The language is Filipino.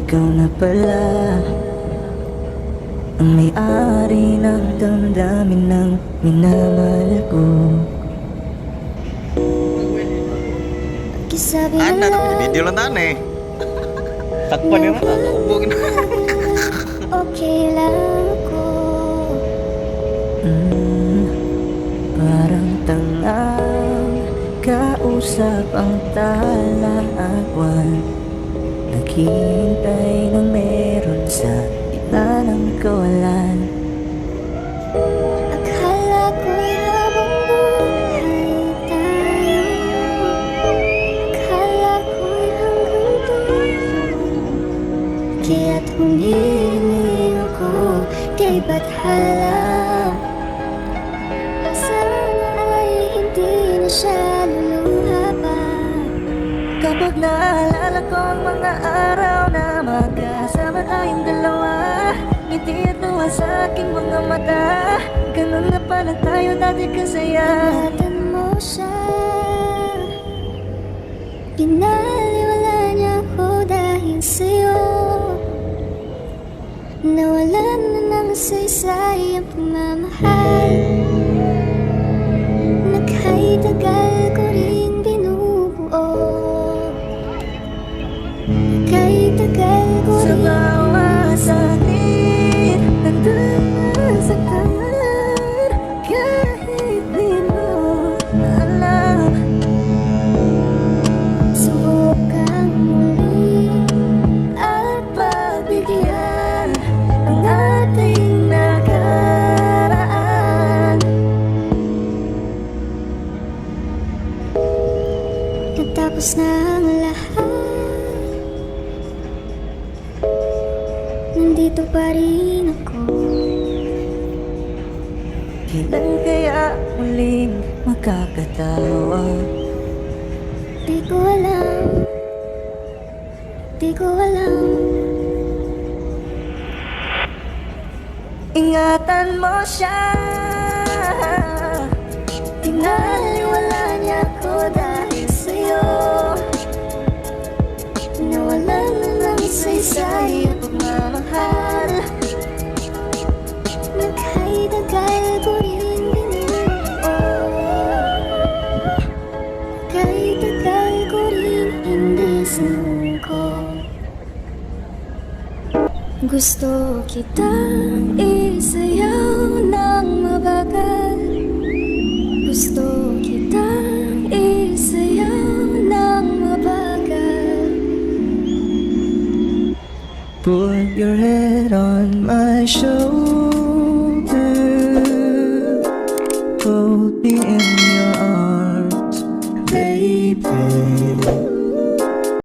ikaw na pala ang may-ari ng damdamin ng minamahal ko. Sabi Anda na tuh video lang tane. Takpan yung ubogin. okay lang ako. Parang tangang kausap ang tala at buwan, naghihintay ng meron sa gitna ng kawalan. Akala ko'y habang buhay tayo, akala ko'y hanggang dulo, kaya't humili ako kay Bathala. Sana ay hindi na siya luluha pa. Kapag naalala ko ang mga araw na magkasama tayong dalawa, ngiti at tuwa sa aking mga mata, ganun na pala tayo dati kasaya. Ingatan mo siya, pinaliwala niya ako dahil sa'yo. Nawalan na ng saysay ang pagmamahal na kahit tagal ko rin binubuo, kahit tagal ko Sa rin bawat sakit, nandun ang saktan, kahit di mo alam. subukang muli At pagbigyan ang ating nakaraan. natapos na ang lahat. Nandito pa rin ako. Kailan kaya muling makakatawa? Di ko alam, di ko alam. Ingatan mo siya, pinaliwala niya ako dahil sa'yo. Nawalan na ng isaysay ang pagmamahal Na kahit tagal ko rin binuo, kahit tagal ko rin hindi sinuko. Gusto kitang isayaw ng mabagal, gusto kitang isayaw ng mabagal. Put your head on my shoulder, hold me in